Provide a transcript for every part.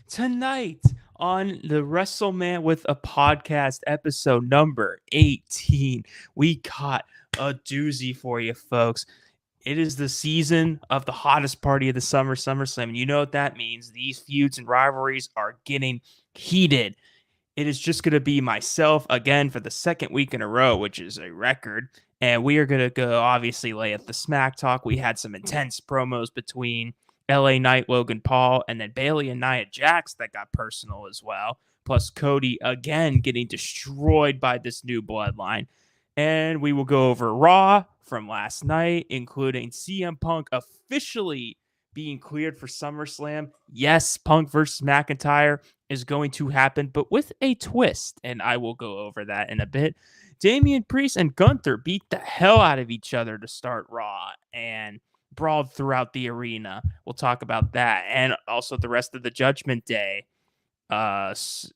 Tonight on the WrestleMan with a podcast episode number 18, we got a doozy for you folks. It is the season of the hottest party of the summer, SummerSlam. And you know what that means. These feuds and rivalries are getting heated. It is just going to be myself again for the second week in a row, which is a record. And we are going to go obviously lay at the smack talk. We had some intense promos between LA Knight, Logan Paul, and then Bailey and Nia Jax that got personal as well. Plus Cody again getting destroyed by this new bloodline. And we will go over Raw from last night, including CM Punk officially being cleared for SummerSlam. Yes, Punk versus McIntyre is going to happen, but with a twist, and I will go over that in a bit. Damian Priest and Gunther beat the hell out of each other to start Raw and brawled throughout the arena. We'll talk about that, and also the rest of the Judgment Day drama,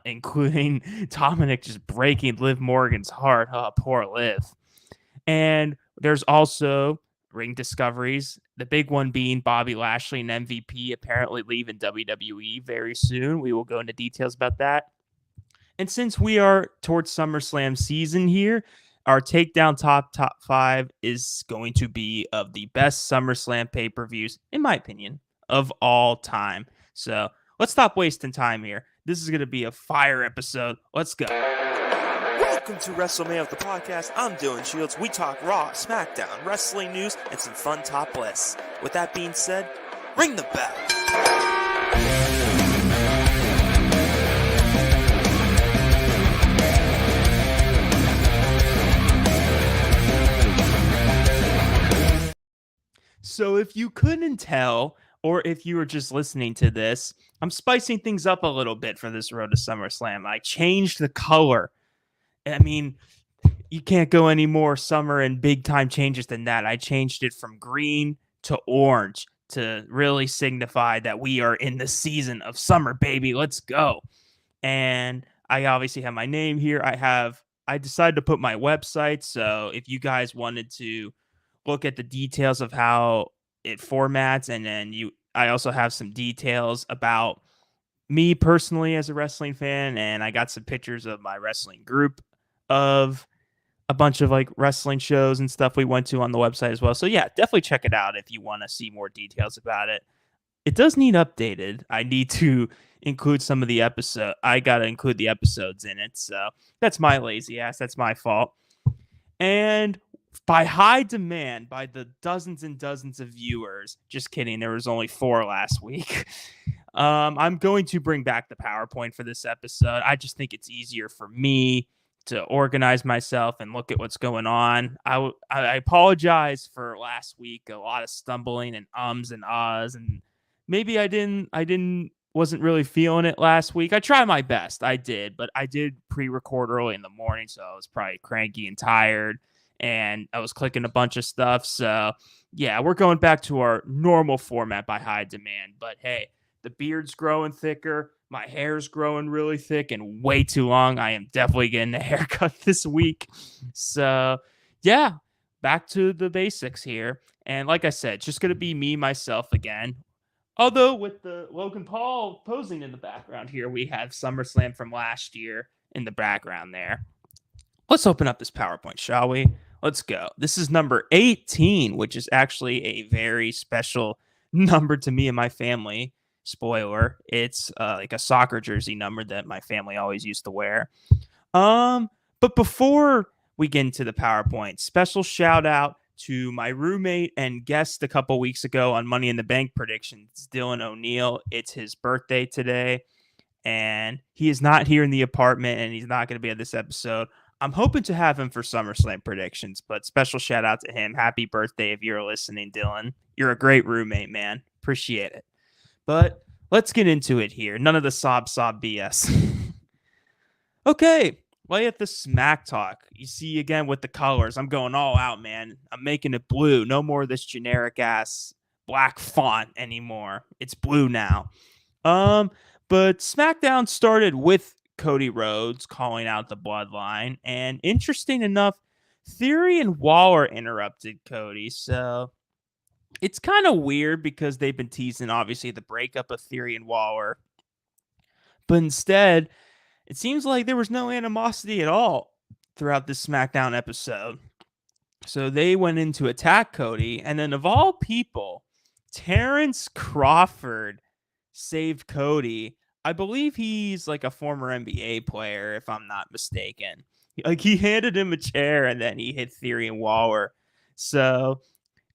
including Dominic just breaking Liv Morgan's heart. Oh, poor Liv. And there's also ring discoveries. The big one being Bobby Lashley and MVP apparently leaving WWE very soon. We will go into details about that. And since we are towards SummerSlam season here, our takedown top 5 is going to be of the best SummerSlam pay-per-views, in my opinion, of all time. So let's stop wasting time here. This is going to be a fire episode. Let's go. Welcome to WrestleMan with the podcast. I'm Dylan Shields. We talk Raw, SmackDown, wrestling news, and some fun top lists. With that being said, ring the bell. So if you couldn't tell, or if you were just listening to this, I'm spicing things up a little bit for this road to SummerSlam. I changed the color. I mean, you can't go any more summer and big time changes than that. I changed it from green to orange to really signify that we are in the season of summer, baby. Let's go. And I obviously have my name here. I decided to put my website. So if you guys wanted to look at the details of how it formats, and then I also have some details about me personally as a wrestling fan, and I got some pictures of my wrestling group of a bunch of like wrestling shows and stuff we went to on the website as well. So yeah, definitely check it out if you want to see more details about it. It does need updated. I need to include some of the episode. I got to include the episodes in it. So that's my lazy ass. That's my fault. And by high demand, by the dozens and dozens of viewers, just kidding, there was only 4 last week. I'm going to bring back the PowerPoint for this episode. I just think it's easier for me to organize myself and look at what's going on. I apologize for last week. A lot of stumbling and ums and ahs, and maybe wasn't really feeling it last week. I tried my best. I did, but I did pre-record early in the morning, so I was probably cranky and tired, and I was clicking a bunch of stuff. So yeah, we're going back to our normal format by high demand. But hey, the beard's growing thicker. My hair's growing really thick and way too long. I am definitely getting a haircut this week. So yeah, back to the basics here. And like I said, just going to be me, myself again. Although with the Logan Paul posing in the background here, we have SummerSlam from last year in the background there. Let's open up this PowerPoint, shall we? Let's go. This is number 18, which is actually a very special number to me and my family. Spoiler, it's like a soccer jersey number that my family always used to wear. But before we get into the PowerPoint, special shout out to my roommate and guest a couple weeks ago on Money in the Bank predictions, Dylan O'Neill. It's his birthday today, and he is not here in the apartment, and he's not going to be at this episode. I'm hoping to have him for SummerSlam predictions, but special shout out to him. Happy birthday if you're listening, Dylan. You're a great roommate, man. Appreciate it. But let's get into it here. None of the sob BS. Okay, lay at the smack talk. You see again with the colors. I'm going all out, man. I'm making it blue. No more of this generic ass black font anymore. It's blue now. But SmackDown started with Cody Rhodes calling out the bloodline, and interesting enough, Theory and Waller interrupted Cody. So It's kind of weird because they've been teasing, obviously, the breakup of Theory and Waller. But instead, it seems like there was no animosity at all throughout this SmackDown episode. So they went in to attack Cody, and then of all people, Terrence Crawford saved Cody. I believe he's like a former NBA player, if I'm not mistaken. Like he handed him a chair, and then he hit Theory and Waller. So,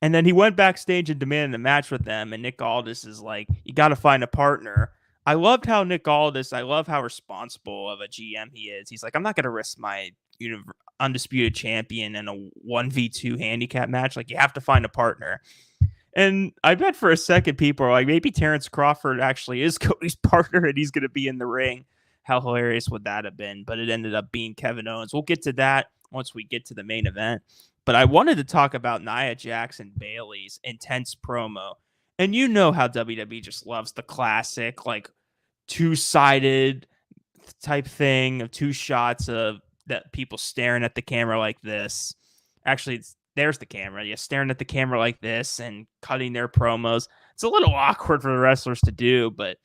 and then he went backstage and demanded a match with them. And Nick Aldis is like, "You got to find a partner." I loved how Nick Aldis. I love how responsible of a GM he is. He's like, "I'm not going to risk my undisputed champion in a 1v2 handicap match. Like, you have to find a partner." And I bet for a second people are like, maybe Terrence Crawford actually is Cody's partner and he's going to be in the ring. How hilarious would that have been? But it ended up being Kevin Owens. We'll get to that once we get to the main event. But I wanted to talk about Nia Jax and Bayley's intense promo. And you know how WWE just loves the classic, like, two-sided type thing of two shots of that people staring at the camera like this. Actually, there's the camera. Yeah, staring at the camera like this and cutting their promos. It's a little awkward for the wrestlers to do, but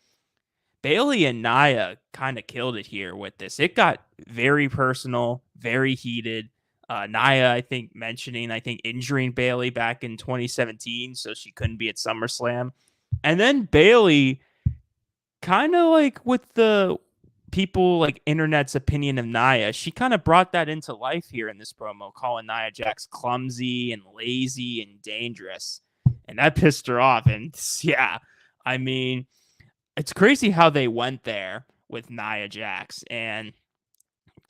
Bayley and Nia kind of killed it here with this. It got very personal, very heated. Nia, I think, injuring Bayley back in 2017, so she couldn't be at SummerSlam. And then Bayley, kind of like with the people like internet's opinion of Nia, she kind of brought that into life here in this promo, calling Nia Jax clumsy and lazy and dangerous. And that pissed her off. And yeah, I mean, it's crazy how they went there with Nia Jax and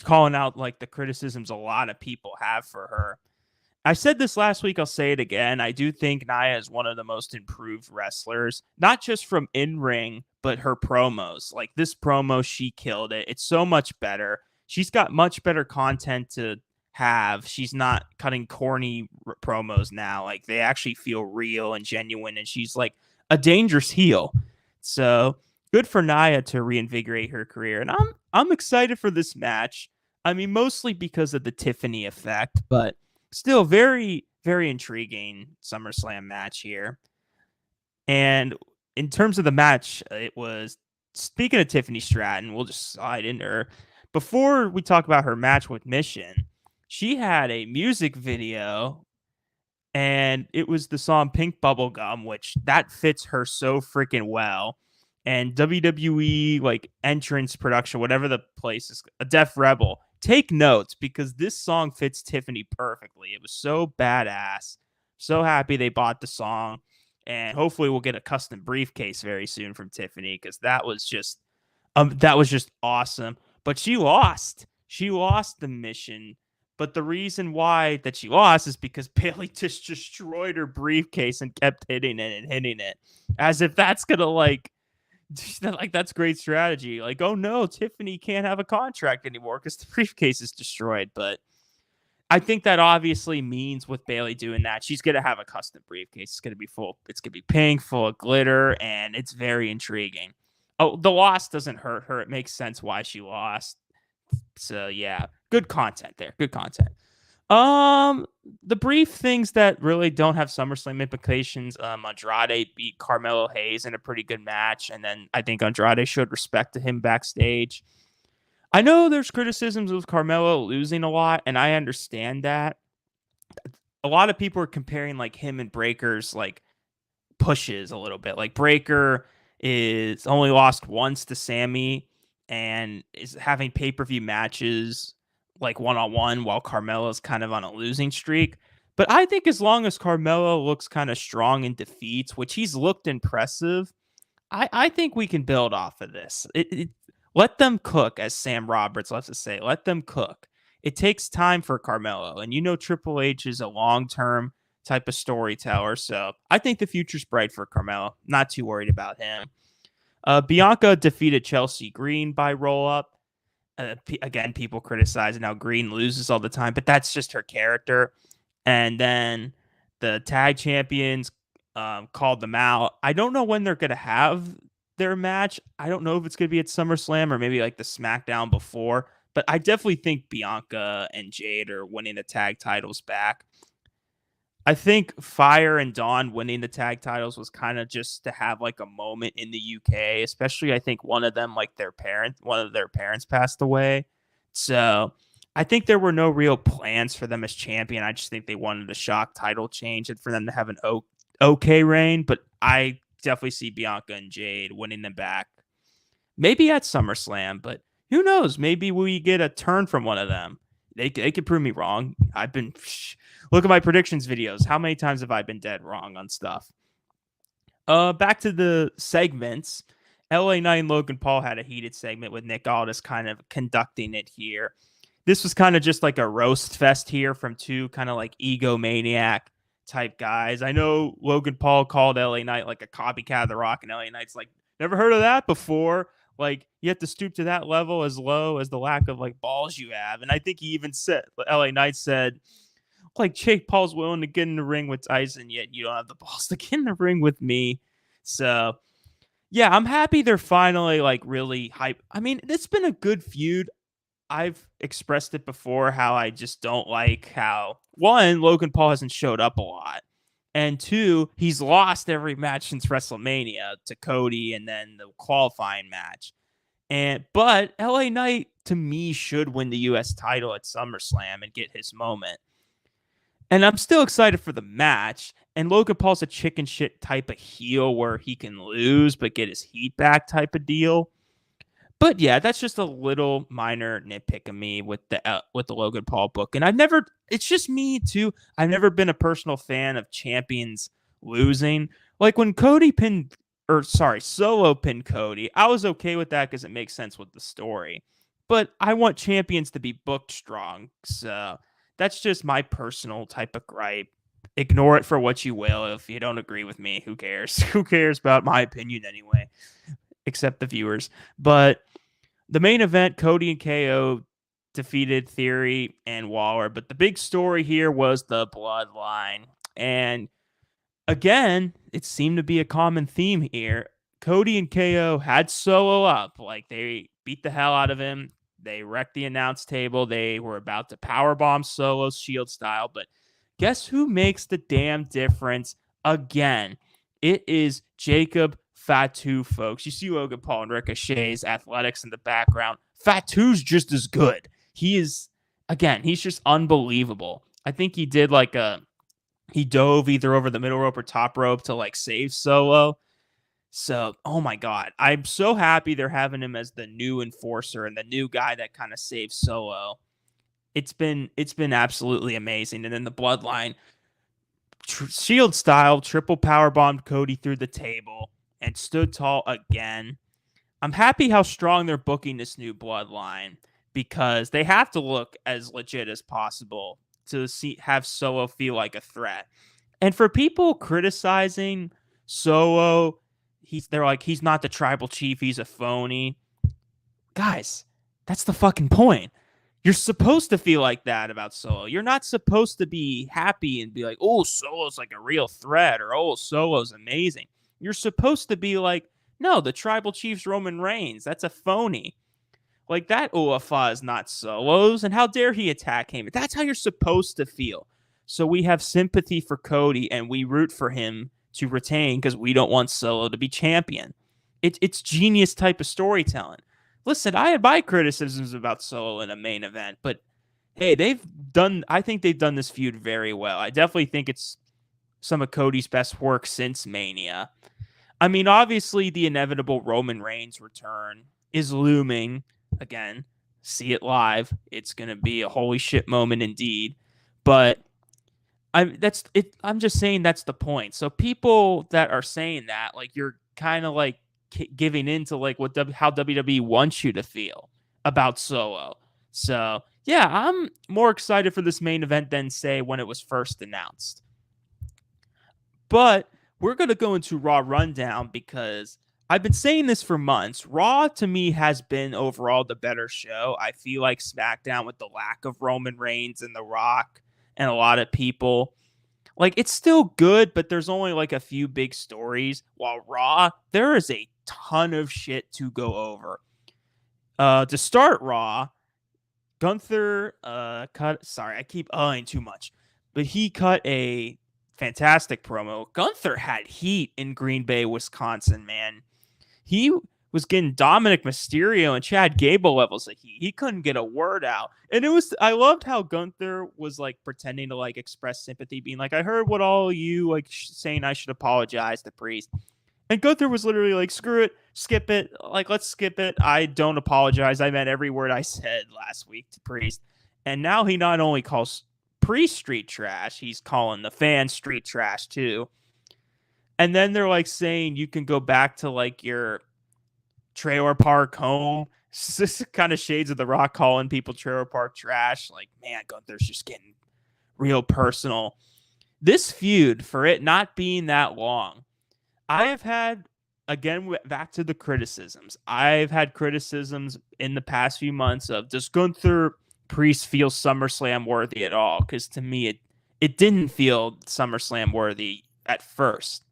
calling out like the criticisms a lot of people have for her. I said this last week, I'll say it again. I do think Nia is one of the most improved wrestlers, not just from in-ring, but her promos. Like this promo, she killed it. It's so much better. She's got much better content to have. She's not cutting corny promos now. Like they actually feel real and genuine, and she's like a dangerous heel. So good for Nia to reinvigorate her career. And I'm excited for this match. I mean, mostly because of the Tiffany effect, but still very, very intriguing SummerSlam match here. And in terms of the match, it was, speaking of Tiffany Stratton, we'll just slide into her. Before we talk about her match with Mission, she had a music video, and it was the song Pink Bubblegum, which that fits her so freaking well. And WWE, like, entrance production, whatever the place is, a Def Rebel, take notes because this song fits Tiffany perfectly. It was so badass. So happy they bought the song. And hopefully we'll get a custom briefcase very soon from Tiffany because that was just awesome. But she lost. She lost the Mission. But the reason why that she lost is because Bayley just destroyed her briefcase and kept hitting it and hitting it. As if that's going to, like that's great strategy. Like, oh no, Tiffany can't have a contract anymore because the briefcase is destroyed. But I think that obviously means with Bayley doing that, she's going to have a custom briefcase. It's going to be full. It's going to be pink, full of glitter, and it's very intriguing. Oh, the loss doesn't hurt her. It makes sense why she lost. So yeah, good content there. Good content. The brief things that really don't have SummerSlam implications. Andrade beat Carmelo Hayes in a pretty good match, and then I think Andrade showed respect to him backstage. I know there's criticisms of Carmelo losing a lot, and I understand that. A lot of people are comparing like him and Breaker's like pushes a little bit. Like Breaker is only lost once to Sammy and is having pay-per-view matches like one-on-one while Carmelo's kind of on a losing streak. But I think as long as Carmelo looks kind of strong in defeats, which he's looked impressive, I think we can build off of this. Let them cook, as Sam Roberts loves to say. Let them cook. It takes time for Carmelo. And you know Triple H is a long-term type of storyteller. So I think the future's bright for Carmelo. Not too worried about him. Bianca defeated Chelsea Green by roll-up. Again, people criticize how Green loses all the time, but that's just her character. And then the tag champions called them out. I don't know when they're going to have their match. I don't know if it's going to be at SummerSlam or maybe like the SmackDown before, but I definitely think Bianca and Jade are winning the tag titles back. I think Fire and Dawn winning the tag titles was kind of just to have like a moment in the UK, especially I think one of them, like one of their parents passed away. So I think there were no real plans for them as champion. I just think they wanted a shock title change and for them to have an okay reign. But I definitely see Bianca and Jade winning them back. Maybe at SummerSlam, but who knows? Maybe we get a turn from one of them. They could prove me wrong. Look at my predictions videos. How many times have I been dead wrong on stuff? Back to the segments. LA Knight and Logan Paul had a heated segment with Nick Aldis kind of conducting it here. This was kind of just like a roast fest here from two kind of like egomaniac type guys. I know Logan Paul called LA Knight like a copycat of The Rock, and LA Knight's like, never heard of that before. Like, you have to stoop to that level as low as the lack of like balls you have. And I think he even said, LA Knight said, like, Jake Paul's willing to get in the ring with Tyson, yet you don't have the balls to get in the ring with me. So, yeah, I'm happy they're finally like really hype. I mean, it's been a good feud. I've expressed it before how I just don't like how, one, Logan Paul hasn't showed up a lot. And two, he's lost every match since WrestleMania to Cody and then the qualifying match. But LA Knight to me should win the US title at SummerSlam and get his moment. And I'm still excited for the match. And Logan Paul's a chicken shit type of heel where he can lose but get his heat back type of deal. But yeah, that's just a little minor nitpick of me with the Logan Paul book. And it's just me too. I've never been a personal fan of champions losing. Like when Solo pinned Cody, I was okay with that because it makes sense with the story. But I want champions to be booked strong. So that's just my personal type of gripe. Ignore it for what you will. If you don't agree with me, who cares? Who cares about my opinion anyway? Except the viewers. But the main event, Cody and KO defeated Theory and Waller. But the big story here was the bloodline. And again, it seemed to be a common theme here. Cody and KO had Solo up. Like, they beat the hell out of him. They wrecked the announce table. They were about to powerbomb Solo's Shield style. But guess who makes the damn difference again? It is Jacob Fatu, folks. You see Logan Paul and Ricochet's athletics in the background. Fatu's just as good. He's just unbelievable. I think he did he dove either over the middle rope or top rope to like save Solo. So, oh my God. I'm so happy they're having him as the new enforcer and the new guy that kind of saves Solo. It's been absolutely amazing. And then the bloodline Shield style triple power bombed Cody through the table and stood tall again. I'm happy how strong they're booking this new bloodline because they have to look as legit as possible to have Solo feel like a threat. And for people criticizing Solo, they're like, he's not the tribal chief, he's a phony. Guys, that's the fucking point. You're supposed to feel like that about Solo. You're not supposed to be happy and be like, oh, Solo's like a real threat, or oh, Solo's amazing. You're supposed to be like, no, the tribal chief's Roman Reigns. That's a phony. Like, that Uafa is not Solo's, and how dare he attack him? That's how you're supposed to feel. So we have sympathy for Cody, and we root for him to retain because we don't want Solo to be champion. It's genius type of storytelling. Listen, I had my criticisms about Solo in a main event, but hey, I think they've done this feud very well. I definitely think it's some of Cody's best work since Mania. I mean, obviously, the inevitable Roman Reigns return is looming. Again, see it live. It's going to be a holy shit moment indeed. But I'm just saying that's the point. So people that are saying that, like, you're kind of like giving into like how WWE wants you to feel about Solo. So yeah, I'm more excited for this main event than say when it was first announced. But we're going to go into Raw Rundown because I've been saying this for months. Raw to me has been overall the better show. I feel like SmackDown, with the lack of Roman Reigns and The Rock and a lot of people, like, it's still good, but there's only like a few big stories. While Raw, there is a ton of shit to go over. To start Raw, Gunther cut. Sorry, I keep too much, but he cut a fantastic promo. Gunther had heat in Green Bay, Wisconsin, man. He was getting Dominic Mysterio and Chad Gable levels of heat. He couldn't get a word out. And I loved how Gunther was like pretending to like express sympathy, being like, I heard what all you like saying I should apologize to Priest. And Gunther was literally like, screw it, skip it. Like, let's skip it. I don't apologize. I meant every word I said last week to Priest. And now he not only calls Priest street trash, he's calling the fans street trash too. And then they're like saying you can go back to like your trailer park home. It's just kind of shades of The Rock calling people trailer park trash. Like, man, Gunther's just getting real personal. This feud, for it not being that long, I have had, again, back to the criticisms. I've had criticisms in the past few months of, does Gunther Priest feel SummerSlam worthy at all? Because to me, it didn't feel SummerSlam worthy at first.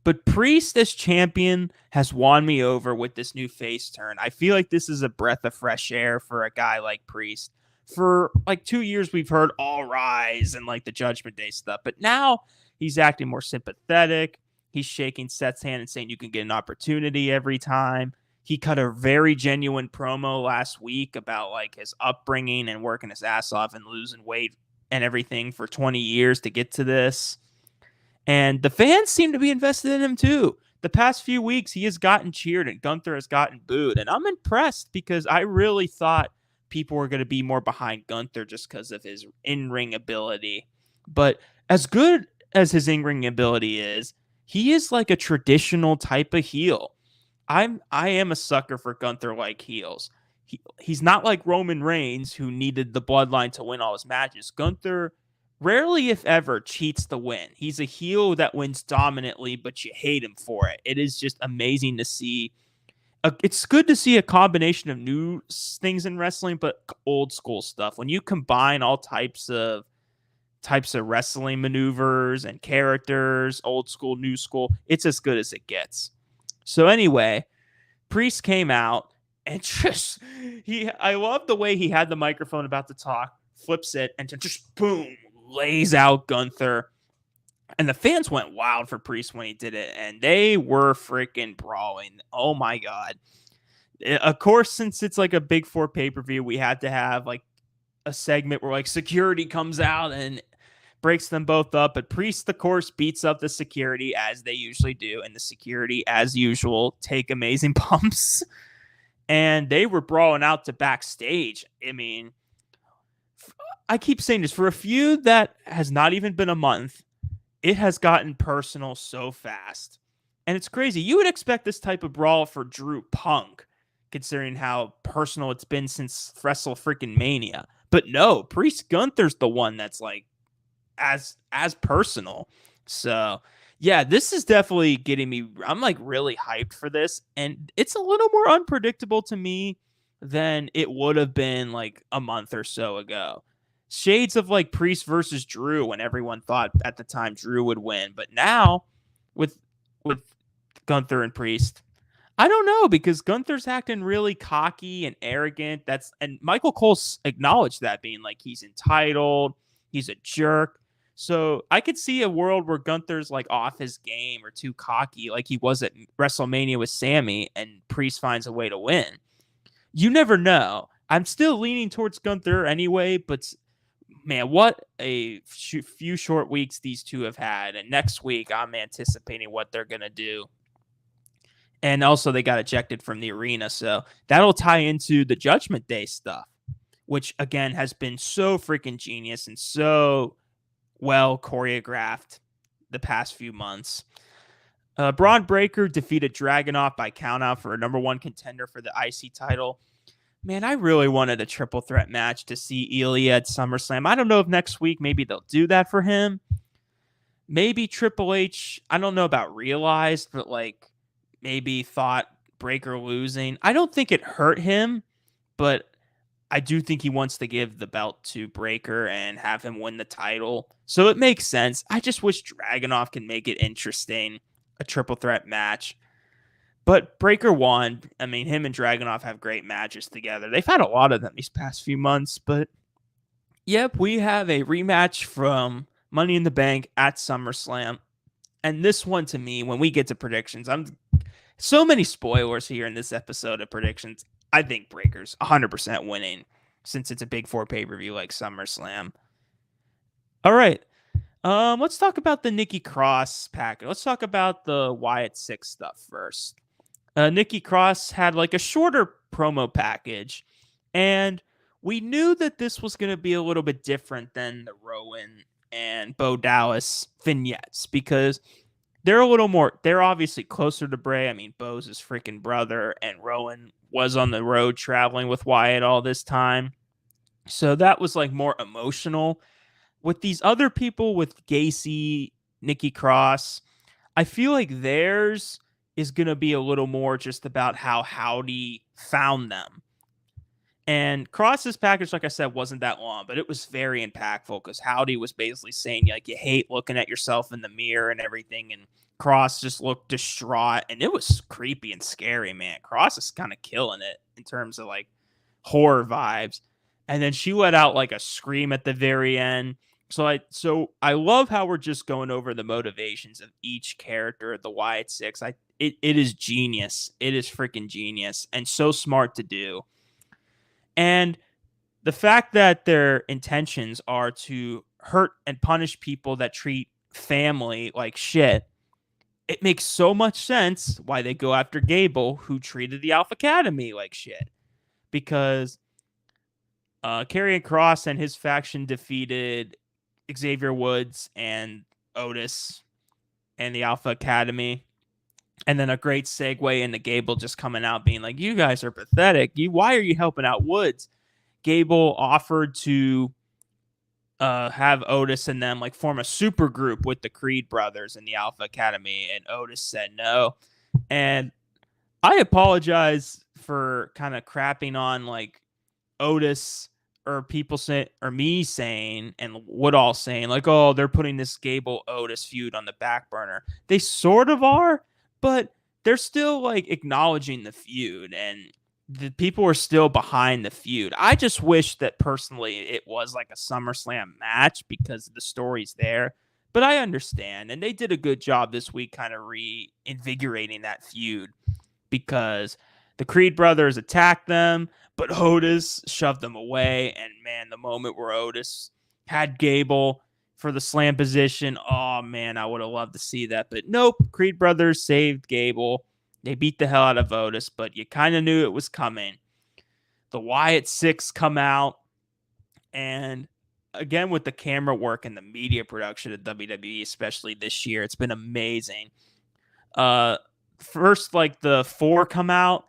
But Priest as champion has won me over with this new face turn. I feel like this is a breath of fresh air for a guy like Priest. For like 2 years, we've heard All Rise and like the Judgment Day stuff. But now he's acting more sympathetic. He's shaking Seth's hand and saying you can get an opportunity every time. He cut a very genuine promo last week about like his upbringing and working his ass off and losing weight and everything for 20 years to get to this. And the fans seem to be invested in him too. The past few weeks, he has gotten cheered and Gunther has gotten booed. And I'm impressed because I really thought people were going to be more behind Gunther just because of his in-ring ability. But as good as his in-ring ability is, he is like a traditional type of heel. I am a sucker for Gunther-like heels. He's not like Roman Reigns, who needed the bloodline to win all his matches. Gunther rarely, if ever, cheats to win. He's a heel that wins dominantly, but you hate him for it. It is just amazing to see. It's good to see a combination of new things in wrestling, but old school stuff. When you combine all types of wrestling maneuvers and characters, old school, new school, it's as good as it gets. So anyway, Priest came out and I love the way he had the microphone about to talk, flips it, and just boom, lays out Gunther. And the fans went wild for Priest when he did it, and they were freaking brawling. Oh my God. Of course, since it's like a Big Four pay-per-view, we had to have like a segment where like security comes out and breaks them both up. But Priest, of course, beats up the security as they usually do. And the security, as usual, take amazing bumps. And they were brawling out to backstage. I mean, I keep saying this, for a feud that has not even been a month, it has gotten personal so fast. And it's crazy. You would expect this type of brawl for Drew Punk, considering how personal it's been since Wrestle freaking Mania. But no, Priest Gunther's the one that's like as personal. So yeah, this is definitely getting me. I'm like really hyped for this. And it's a little more unpredictable to me than it would have been like a month or so ago. Shades of like Priest versus Drew when everyone thought at the time Drew would win. But now with Gunther and Priest, I don't know, because Gunther's acting really cocky and arrogant. And Michael Cole acknowledged that, being like he's entitled, he's a jerk. So I could see a world where Gunther's like off his game or too cocky like he was at WrestleMania with Sammy, and Priest finds a way to win. You never know. I'm still leaning towards Gunther anyway, but man, what a few short weeks these two have had. And next week, I'm anticipating what they're going to do. And also, they got ejected from the arena. So that'll tie into the Judgment Day stuff, which, again, has been so freaking genius and so well choreographed the past few months. Braun Breaker defeated Dragunov by countout for a number one contender for the IC title. Man, I really wanted a triple threat match to see Ilya at SummerSlam. I don't know if next week maybe they'll do that for him. Maybe Triple H, I don't know about realized, but like maybe thought Breaker losing. I don't think it hurt him, but I do think he wants to give the belt to Breaker and have him win the title. So it makes sense. I just wish Dragunov can make it interesting, a triple threat match. But Breaker won. I mean, him and Dragunov have great matches together. They've had a lot of them these past few months. But, yep, we have a rematch from Money in the Bank at SummerSlam. And this one, to me, when we get to predictions, I'm so many spoilers here in this episode of predictions. I think Breaker's 100% winning since it's a big four pay-per-view like SummerSlam. All right. Let's talk about the Nikki Cross package. Let's talk about the Wyatt Six stuff first. Nikki Cross had like a shorter promo package, and we knew that this was going to be a little bit different than the Rowan and Bo Dallas vignettes because they're obviously closer to Bray. I mean, Bo's his freaking brother, and Rowan was on the road traveling with Wyatt all this time. So that was like more emotional. With these other people, with Gacy, Nikki Cross, I feel like theirs is going to be a little more just about how Howdy found them. And Cross's package, like I said, wasn't that long, but it was very impactful because Howdy was basically saying, like, you hate looking at yourself in the mirror and everything. And Cross just looked distraught. And it was creepy and scary, man. Cross is kind of killing it in terms of, like, horror vibes. And then she let out, like, a scream at the very end. So I love how we're just going over the motivations of each character at the Wyatt Six. It is genius. It is freaking genius and so smart to do. And the fact that their intentions are to hurt and punish people that treat family like shit, it makes so much sense why they go after Gable, who treated the Alpha Academy like shit. Because Karrion Kross and his faction defeated Xavier Woods and Otis and the Alpha Academy. And then a great segue into Gable just coming out being like, you guys are pathetic. Why are you helping out Woods? Gable offered to have Otis and them like form a super group with the Creed brothers in the Alpha Academy. And Otis said no. And I apologize for kind of crapping on like Otis or people say, or me saying, and Woodall saying like, oh, they're putting this Gable Otis feud on the back burner. They sort of are, but they're still like acknowledging the feud and the people are still behind the feud. I just wish that personally it was like a SummerSlam match because the story's there, but I understand. And they did a good job this week kind of reinvigorating that feud because the Creed brothers attacked them, but Otis shoved them away. And man, the moment where Otis had Gable for the slam position, oh man, I would have loved to see that. But nope, Creed brothers saved Gable. They beat the hell out of Otis, but you kind of knew it was coming. The Wyatt Six come out, and again with the camera work and the media production at WWE, especially this year, it's been amazing. First, like the four come out,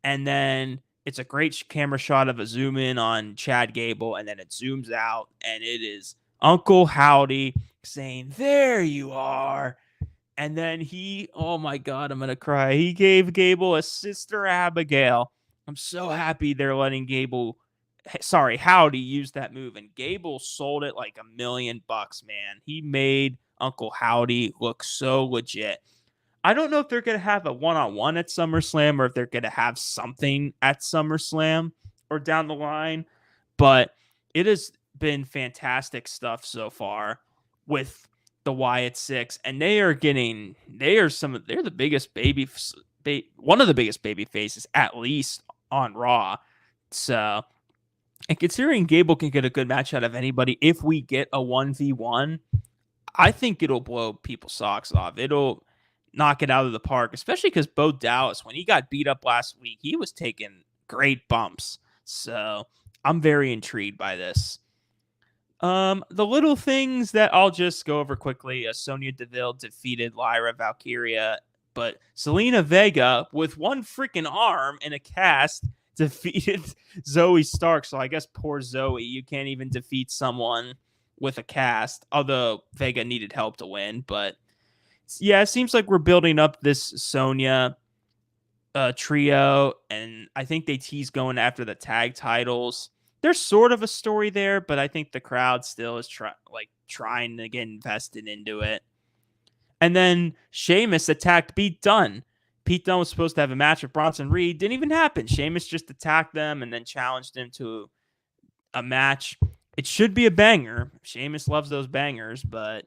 and then it's a great camera shot of a zoom in on Chad Gable, and then it zooms out, and it is Uncle Howdy saying, "There you are." And then oh my God, I'm going to cry. He gave Gable a Sister Abigail. I'm so happy they're letting Howdy use that move. And Gable sold it like $1 million, man. He made Uncle Howdy look so legit. I don't know if they're going to have a one-on-one at SummerSlam or if they're going to have something at SummerSlam or down the line. But it has been fantastic stuff so far with the Wyatt Six, and they're the biggest one of the biggest baby faces, at least on Raw. So, and considering Gable can get a good match out of anybody, if we get a 1v1, I think it'll blow people's socks off. It'll knock it out of the park, especially because Bo Dallas, when he got beat up last week, he was taking great bumps. So I'm very intrigued by this. The little things that I'll just go over quickly. Sonya Deville defeated Lyra Valkyria, but Selena Vega, with one freaking arm in a cast, defeated Zoe Stark. So I guess poor Zoe, you can't even defeat someone with a cast, although Vega needed help to win. But yeah, it seems like we're building up this Sonya trio, and I think they tease going after the tag titles. There's sort of a story there, but I think the crowd still is trying to get invested into it. And then Sheamus attacked Pete Dunne. Pete Dunne was supposed to have a match with Bronson Reed. Didn't even happen. Sheamus just attacked them and then challenged him to a match. It should be a banger. Sheamus loves those bangers, but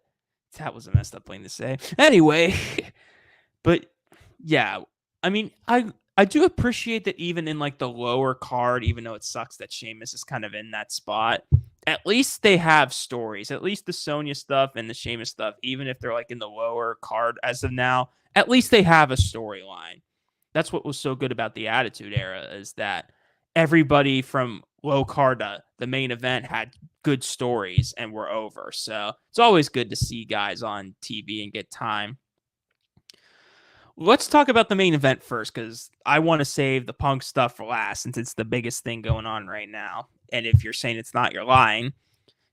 that was a messed up thing to say. Anyway, but yeah, I mean, I do appreciate that even in like the lower card, even though it sucks that Sheamus is kind of in that spot, at least they have stories. At least the Sonya stuff and the Sheamus stuff, even if they're like in the lower card as of now, at least they have a storyline. That's what was so good about the Attitude Era, is that everybody from low card to the main event had good stories and were over. So it's always good to see guys on TV and get time. Let's talk about the main event first, because I want to save the Punk stuff for last, since it's the biggest thing going on right now. And if you're saying it's not, you're lying.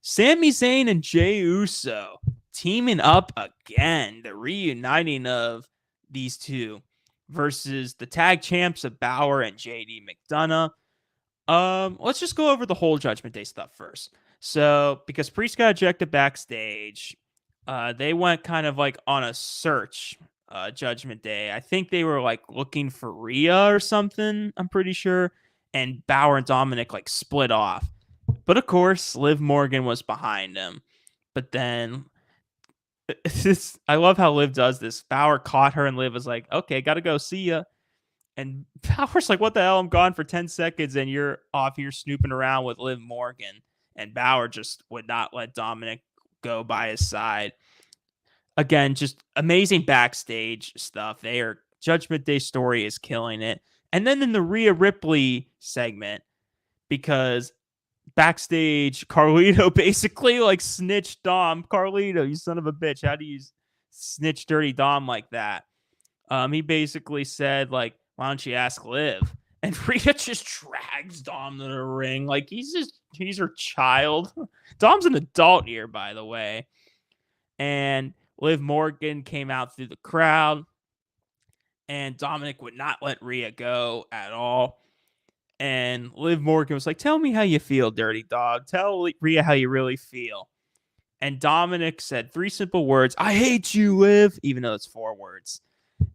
Sami Zayn and Jey Uso teaming up again, the reuniting of these two versus the tag champs of Balor and JD McDonough. Let's just go over the whole Judgment Day stuff first. So, because Priest got ejected backstage, they went kind of like on a search, Judgment Day. I think they were like looking for Rhea or something, I'm pretty sure. And Balor and Dominic like split off. But of course, Liv Morgan was behind him. But then I love how Liv does this. Balor caught her and Liv was like, okay, gotta go, see ya. And Balor's like, what the hell? I'm gone for 10 seconds and you're off here snooping around with Liv Morgan. And Balor just would not let Dominic go by his side. Again, just amazing backstage stuff. Judgment Day story is killing it. And then in the Rhea Ripley segment, because backstage, Carlito basically like snitched Dom. Carlito, you son of a bitch. How do you snitch dirty Dom like that? He basically said, like, why don't you ask Liv? And Rhea just drags Dom to the ring. Like, he's her child. Dom's an adult here, by the way. And Liv Morgan came out through the crowd. And Dominic would not let Rhea go at all. And Liv Morgan was like, tell me how you feel, dirty dog. Tell Rhea how you really feel. And Dominic said 3 simple words. I hate you, Liv. Even though it's 4 words.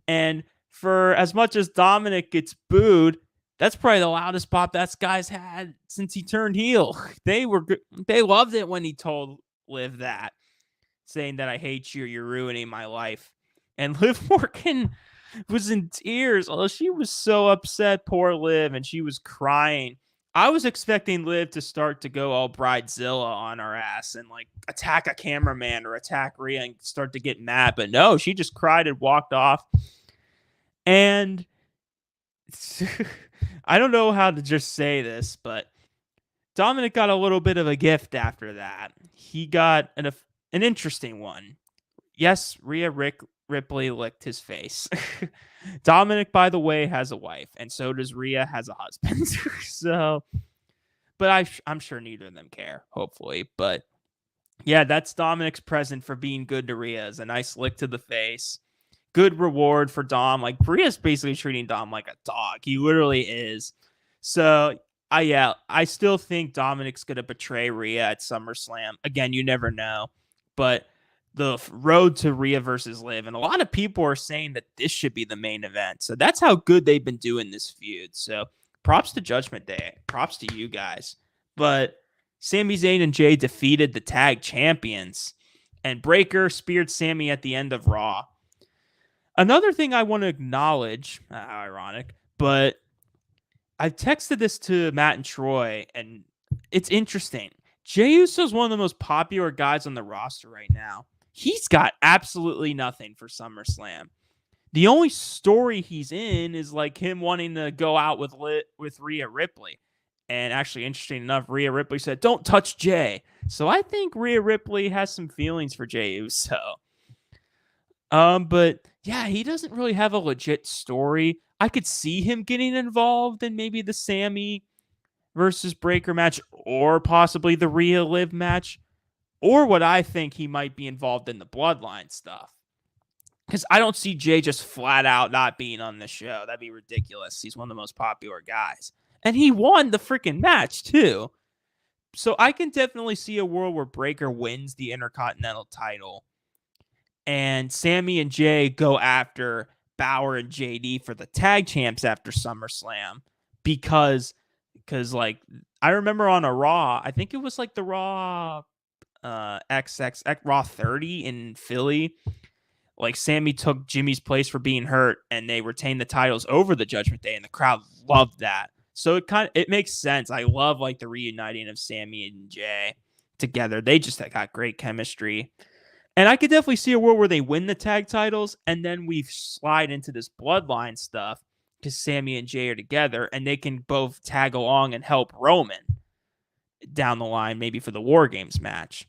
And for as much as Dominic gets booed, that's probably the loudest pop that guy's had since he turned heel. They loved it when he told Liv that, saying that I hate you, you're ruining my life. And Liv Morgan was in tears. Oh, she was so upset, poor Liv, and she was crying. I was expecting Liv to start to go all Bridezilla on her ass and like attack a cameraman or attack Rhea and start to get mad. But no, she just cried and walked off. And I don't know how to just say this, but Dominic got a little bit of a gift after that. He got an interesting one. Yes, Rhea Ripley licked his face. Dominic, by the way, has a wife, and so does Rhea has a husband. So, but I'm sure neither of them care, hopefully. But yeah, that's Dominic's present for being good to Rhea, is a nice lick to the face. Good reward for Dom. Like, Rhea's basically treating Dom like a dog. He literally is. So, I still think Dominic's going to betray Rhea at SummerSlam. Again, you never know. But the road to Rhea versus Liv, and a lot of people are saying that this should be the main event. So that's how good they've been doing this feud. So props to Judgment Day. Props to you guys. But Sami Zayn and Jey defeated the tag champions, and Breaker speared Sami at the end of Raw. Another thing I want to acknowledge, how ironic, but I've texted this to Matt and Troy, and it's interesting. Jey Uso is one of the most popular guys on the roster right now. He's got absolutely nothing for SummerSlam. The only story he's in is like him wanting to go out with Rhea Ripley. And actually, interesting enough, Rhea Ripley said, don't touch Jey. So I think Rhea Ripley has some feelings for Jey Uso. But yeah, he doesn't really have a legit story. I could see him getting involved in maybe the Sami versus Breaker match, or possibly the Rhea Liv match, or what I think he might be involved in the Bloodline stuff. Because I don't see Jey just flat out not being on the show. That'd be ridiculous. He's one of the most popular guys. And he won the freaking match, too. So I can definitely see a world where Breaker wins the Intercontinental title, and Sami and Jey go after Balor and JD for the tag champs after SummerSlam, because like I remember on a Raw, I think it was like the Raw Raw 30 in Philly. Like Sammy took Jimmy's place for being hurt, and they retained the titles over the Judgment Day, and the crowd loved that. So it makes sense. I love like the reuniting of Sammy and Jay together. They just got great chemistry. And I could definitely see a world where they win the tag titles and then we slide into this bloodline stuff because Sammy and Jay are together and they can both tag along and help Roman down the line, maybe for the War Games match.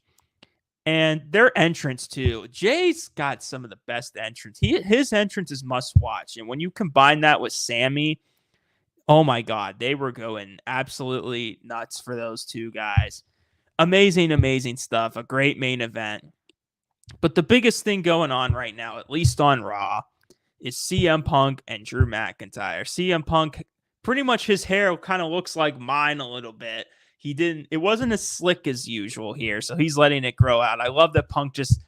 And their entrance too. Jay's got some of the best entrance. His entrance is must watch. And when you combine that with Sammy, oh my God, they were going absolutely nuts for those two guys. Amazing, amazing stuff. A great main event. But the biggest thing going on right now, at least on Raw, is CM Punk and Drew McIntyre. CM Punk, pretty much his hair kind of looks like mine a little bit. It wasn't as slick as usual here, so he's letting it grow out. I love that Punk just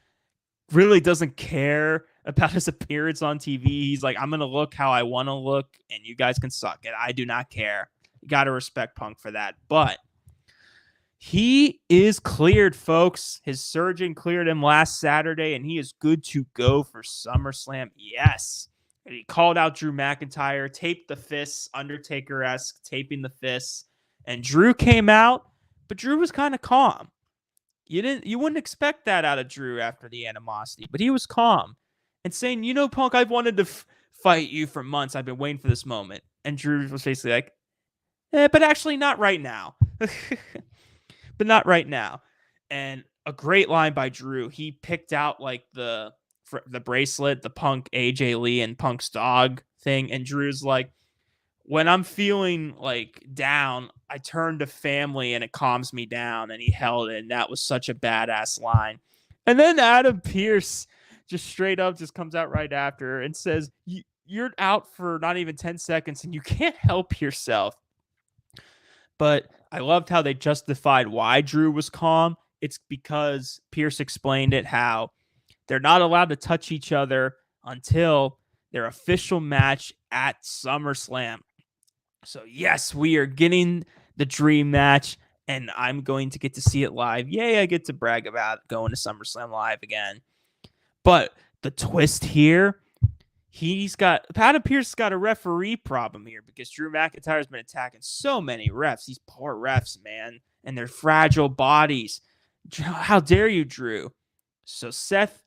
really doesn't care about his appearance on TV. He's like, I'm going to look how I want to look, and you guys can suck it. I do not care. You got to respect Punk for that. But he is cleared, folks. His surgeon cleared him last Saturday, and he is good to go for SummerSlam. Yes. And he called out Drew McIntyre, taped the fists, Undertaker-esque, taping the fists. And Drew came out, but Drew was kind of calm. You wouldn't expect that out of Drew after the animosity, but he was calm and saying, Punk, I've wanted to fight you for months. I've been waiting for this moment. And Drew was basically like, but actually not right now. But not right now. And a great line by Drew. He picked out like the bracelet, the Punk, AJ Lee, and Punk's dog thing. And Drew's like, when I'm feeling like down, I turn to family and it calms me down. And he held it. And that was such a badass line. And then Adam Pearce just straight up just comes out right after and says, you're out for not even 10 seconds and you can't help yourself. But I loved how they justified why Drew was calm. It's because Pierce explained it, how they're not allowed to touch each other until their official match at SummerSlam. So, yes, we are getting the dream match, and I'm going to get to see it live. Yay, I get to brag about going to SummerSlam live again. But the twist here, Adam Pearce's got a referee problem here because Drew McIntyre's been attacking so many refs. These poor refs, man, and their fragile bodies. How dare you, Drew? So Seth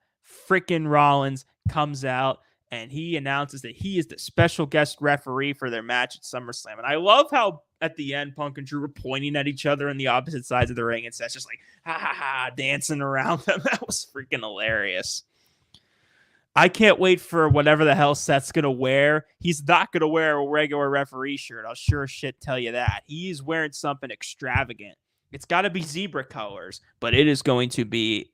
freaking Rollins comes out and he announces that he is the special guest referee for their match at SummerSlam. And I love how at the end, Punk and Drew were pointing at each other on the opposite sides of the ring, and Seth's just like, ha ha ha, dancing around them. That was freaking hilarious. I can't wait for whatever the hell Seth's going to wear. He's not going to wear a regular referee shirt. I'll sure as shit tell you that. He's wearing something extravagant. It's got to be zebra colors, but it's going to be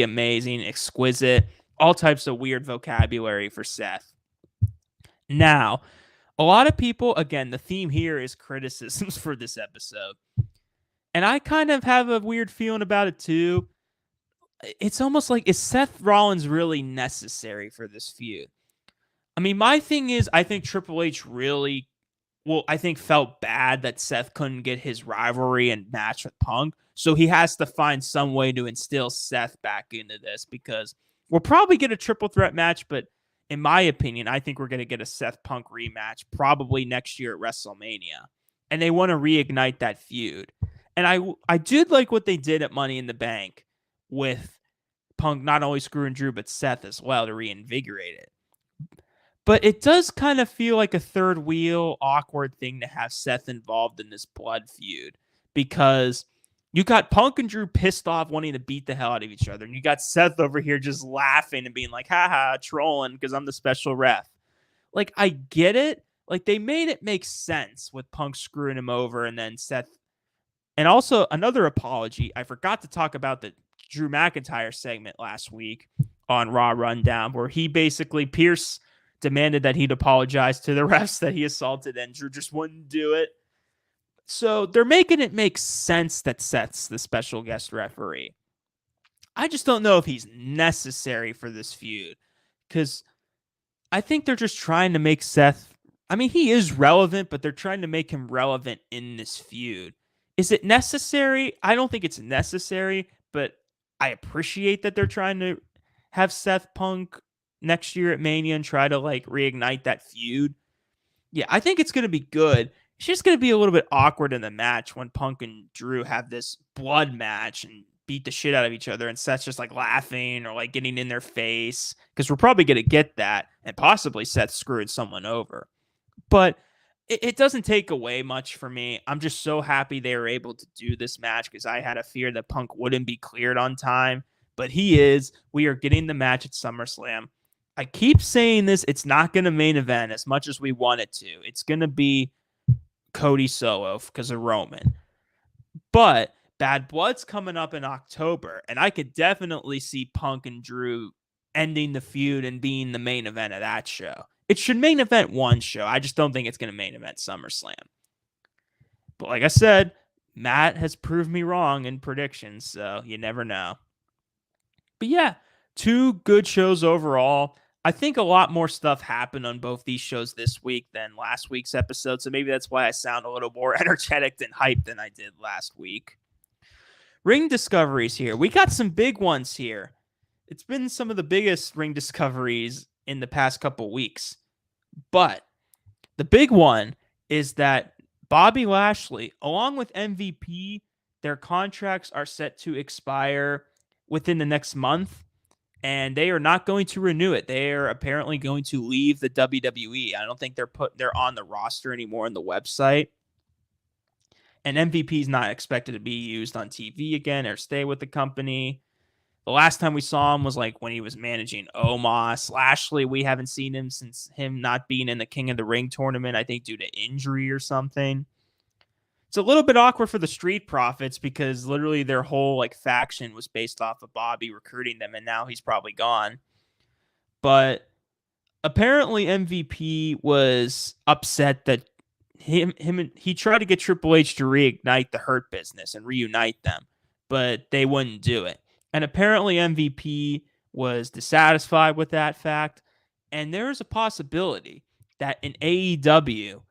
amazing, exquisite, all types of weird vocabulary for Seth. Now, a lot of people, again, the theme here is criticisms for this episode. And I kind of have a weird feeling about it too. It's almost like, is Seth Rollins really necessary for this feud? I mean, my thing is, I think Triple H felt bad that Seth couldn't get his rivalry and match with Punk. So he has to find some way to instill Seth back into this, because we'll probably get a triple threat match. But in my opinion, I think we're going to get a Seth Punk rematch probably next year at WrestleMania. And they want to reignite that feud. And I did like what they did at Money in the Bank with Punk not only screwing Drew, but Seth as well to reinvigorate it. But it does kind of feel like a third wheel, awkward thing to have Seth involved in this blood feud, because you got Punk and Drew pissed off wanting to beat the hell out of each other. And you got Seth over here just laughing and being like, haha, trolling because I'm the special ref. Like, I get it. Like, they made it make sense with Punk screwing him over and then Seth. And also another apology. I forgot to talk about the Drew McIntyre segment last week on Raw Rundown, where Pierce demanded that he'd apologize to the refs that he assaulted, and Drew just wouldn't do it. So they're making it make sense that Seth's the special guest referee. I just don't know if he's necessary for this feud, because I think they're just trying to make Seth I mean, he is relevant, but they're trying to make him relevant in this feud. Is it necessary? I don't think it's necessary, but I appreciate that they're trying to have Seth Punk next year at Mania and try to like reignite that feud. Yeah, I think it's going to be good. It's just going to be a little bit awkward in the match when Punk and Drew have this blood match and beat the shit out of each other, and Seth's just like laughing or like getting in their face, because we're probably going to get that, and possibly Seth screwing someone over. But it doesn't take away much for me. I'm just so happy they were able to do this match, because I had a fear that Punk wouldn't be cleared on time, but he is. We are getting the match at SummerSlam. I keep saying this, it's not going to main event as much as we want it to. It's going to be Cody solo because of Roman. But Bad Blood's coming up in October, and I could definitely see Punk and Drew ending the feud and being the main event of that show. It should main event one show. I just don't think it's going to main event SummerSlam. But like I said, Matt has proved me wrong in predictions, so you never know. But yeah, 2 good shows overall. I think a lot more stuff happened on both these shows this week than last week's episode, so maybe that's why I sound a little more energetic and hyped than I did last week. Ring discoveries here. We got some big ones here. It's been some of the biggest ring discoveries in the past couple weeks. But the big one is that Bobby Lashley, along with MVP, their contracts are set to expire within the next month, and they are not going to renew it. They are apparently going to leave the WWE. I don't think they're on the roster anymore on the website. And MVP is not expected to be used on TV again or stay with the company. The last time we saw him was like when he was managing Omos. Lashley, we haven't seen him since him not being in the King of the Ring tournament, I think due to injury or something. It's a little bit awkward for the Street Profits, because literally their whole like faction was based off of Bobby recruiting them, and now he's probably gone. But apparently MVP was upset that he tried to get Triple H to reignite the Hurt Business and reunite them, but they wouldn't do it. And apparently MVP was dissatisfied with that fact, and there is a possibility that in AEW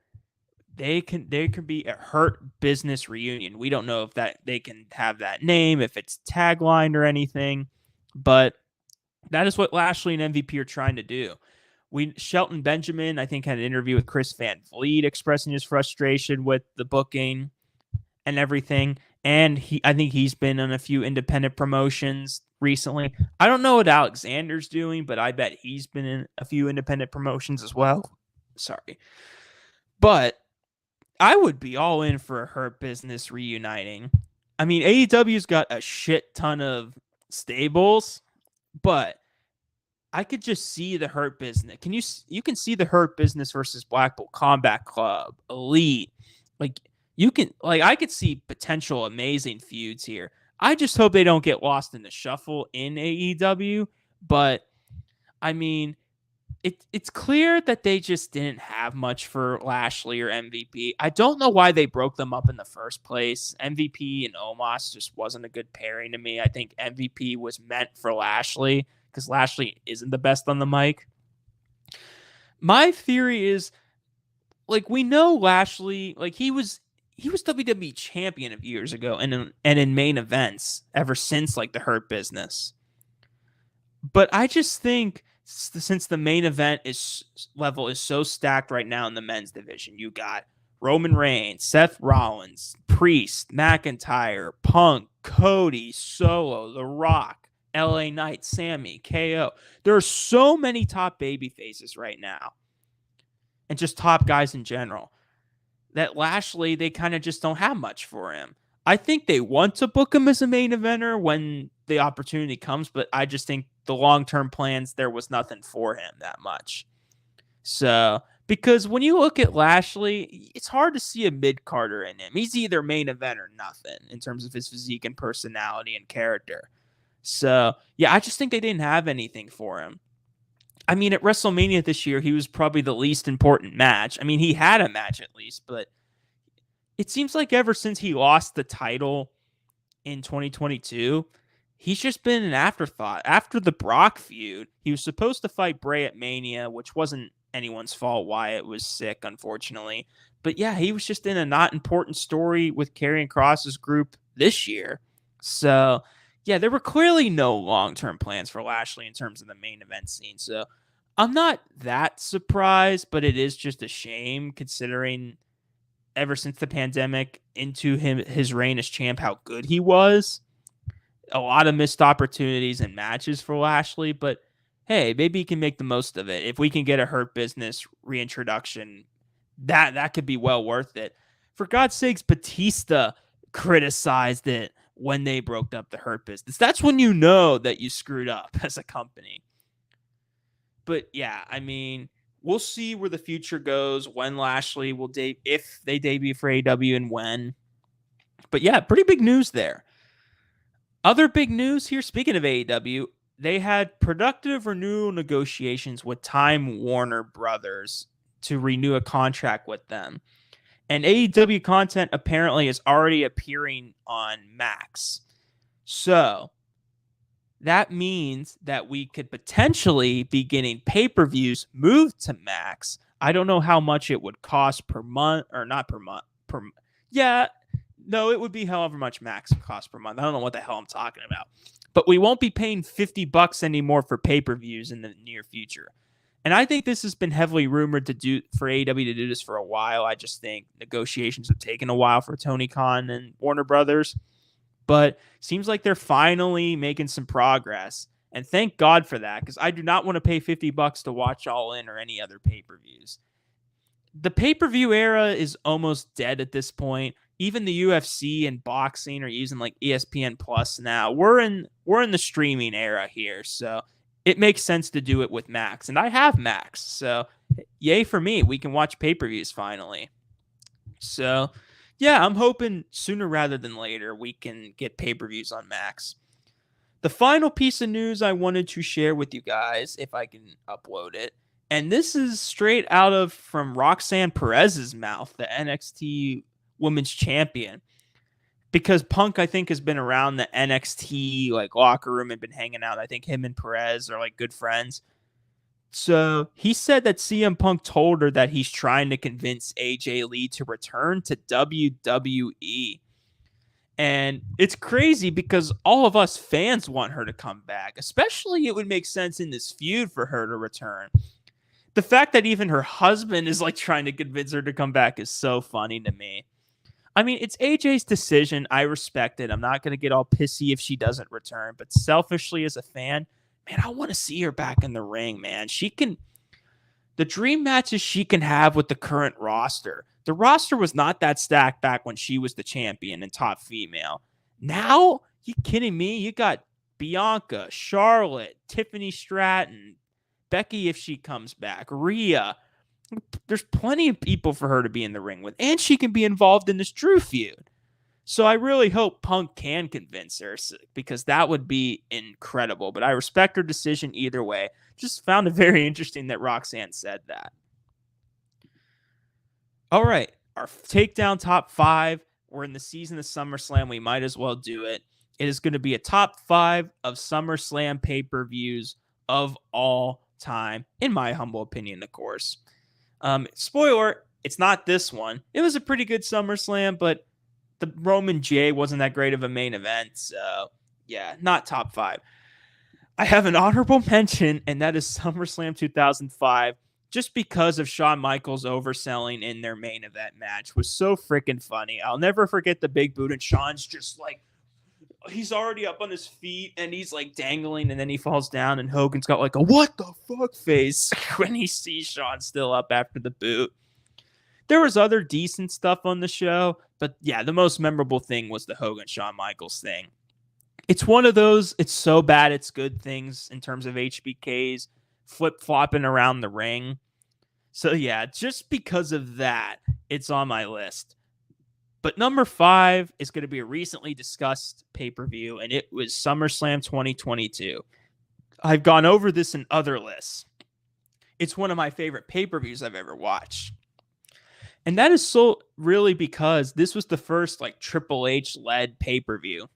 there could be a Hurt Business reunion. We don't know if that they can have that name, if it's tagline or anything, but that is what Lashley and MVP are trying to do. Shelton Benjamin, I think, had an interview with Chris Van Vliet expressing his frustration with the booking and everything. And I think he's been on a few independent promotions recently. I don't know what Alexander's doing, but I bet he's been in a few independent promotions as well. Sorry. But I would be all in for a Hurt Business reuniting. I mean, AEW's got a shit ton of stables, but I could just see the Hurt Business. You can see the Hurt Business versus Blackpool Combat Club, Elite. I could see potential amazing feuds here. I just hope they don't get lost in the shuffle in AEW. But I mean, it's clear that they just didn't have much for Lashley or MVP. I don't know why they broke them up in the first place. MVP and Omos just wasn't a good pairing to me. I think MVP was meant for Lashley, because Lashley isn't the best on the mic. My theory is, like, we know Lashley, like, he was WWE champion of years ago and in main events ever since, like, the Hurt Business. But I just think since the main event level is so stacked right now in the men's division, you got Roman Reigns, Seth Rollins, Priest, McIntyre, Punk, Cody, Solo, The Rock, LA Knight, Sammy, KO. There are so many top baby faces right now, and just top guys in general, that Lashley, they kind of just don't have much for him. I think they want to book him as a main eventer when the opportunity comes, but I just think the long-term plans, there was nothing for him that much. So, because when you look at Lashley, it's hard to see a mid-carder in him. He's either main event or nothing in terms of his physique and personality and character. So, yeah, I just think they didn't have anything for him. I mean, at WrestleMania this year, he was probably the least important match. I mean, he had a match at least, but it seems like ever since he lost the title in 2022, he's just been an afterthought. After the Brock feud, he was supposed to fight Bray at Mania, which wasn't anyone's fault. Wyatt was sick, unfortunately. But yeah, he was just in a not important story with Karrion Kross's group this year. So yeah, there were clearly no long-term plans for Lashley in terms of the main event scene. So I'm not that surprised, but it is just a shame considering ever since the pandemic into his reign as champ, how good he was. A lot of missed opportunities and matches for Lashley, but hey, maybe he can make the most of it. If we can get a Hurt Business reintroduction, that could be well worth it. For God's sakes, Batista criticized it when they broke up the Hurt Business. That's when you know that you screwed up as a company. But yeah, I mean, we'll see where the future goes, when Lashley will if they debut for AEW and when. But yeah, pretty big news there. Other big news here, speaking of AEW, they had productive renewal negotiations with Time Warner Brothers to renew a contract with them. And AEW content apparently is already appearing on Max. So that means that we could potentially be getting pay-per-views moved to Max. I don't know how much it would cost per month, or not per month. No, it would be however much Max costs per month. I don't know what the hell I'm talking about. But we won't be paying $50 anymore for pay-per-views in the near future. And I think this has been heavily rumored for AEW to do this for a while. I just think negotiations have taken a while for Tony Khan and Warner Brothers. But seems like they're finally making some progress. And thank God for that, because I do not want to pay $50 to watch All In or any other pay-per-views. The pay-per-view era is almost dead at this point. Even the UFC and boxing are using like ESPN Plus now. We're in the streaming era here, so it makes sense to do it with Max. And I have Max, so yay for me. We can watch pay-per-views finally. So yeah, I'm hoping sooner rather than later we can get pay-per-views on Max. The final piece of news I wanted to share with you guys, if I can upload it, and this is straight out from Roxanne Perez's mouth, the NXT Women's Champion, because Punk, I think, has been around the NXT like locker room and been hanging out. I think him and Perez are like good friends. So he said that CM Punk told her that he's trying to convince AJ Lee to return to WWE. And it's crazy because all of us fans want her to come back, especially it would make sense in this feud for her to return. The fact that even her husband is like trying to convince her to come back is so funny to me. I mean, it's AJ's decision. I respect it. I'm not going to get all pissy if she doesn't return, but selfishly as a fan, man, I want to see her back in the ring, man. The dream matches she can have with the current roster. The roster was not that stacked back when she was the champion and top female. Now, you kidding me? You got Bianca, Charlotte, Tiffany Stratton, Becky if she comes back, Rhea. There's plenty of people for her to be in the ring with, and she can be involved in this Drew feud. So I really hope Punk can convince her, because that would be incredible. But I respect her decision either way. Just found it very interesting that Roxanne said that. All right, our takedown top 5. We're in the season of SummerSlam. We might as well do it. It is going to be a top 5 of SummerSlam pay-per-views of all time, in my humble opinion, of course. Spoiler, it's not this one. It was a pretty good SummerSlam, but the Roman J wasn't that great of a main event. So, yeah, not top 5. I have an honorable mention, and that is SummerSlam 2005, just because of Shawn Michaels overselling in their main event match. Was so freaking funny. I'll never forget the big boot, and Shawn's just like, he's already up on his feet, and he's like dangling, and then he falls down, and Hogan's got like a what the fuck face when he sees Shawn still up after the boot. There was other decent stuff on the show, but yeah, the most memorable thing was the Hogan-Shawn Michaels thing. It's one of those, it's so bad it's good things in terms of HBKs flip-flopping around the ring. So yeah, just because of that, it's on my list. But number 5 is going to be a recently discussed pay-per-view, and it was SummerSlam 2022. I've gone over this in other lists. It's one of my favorite pay-per-views I've ever watched. And that is so really because this was the first like Triple H-led pay-per-view.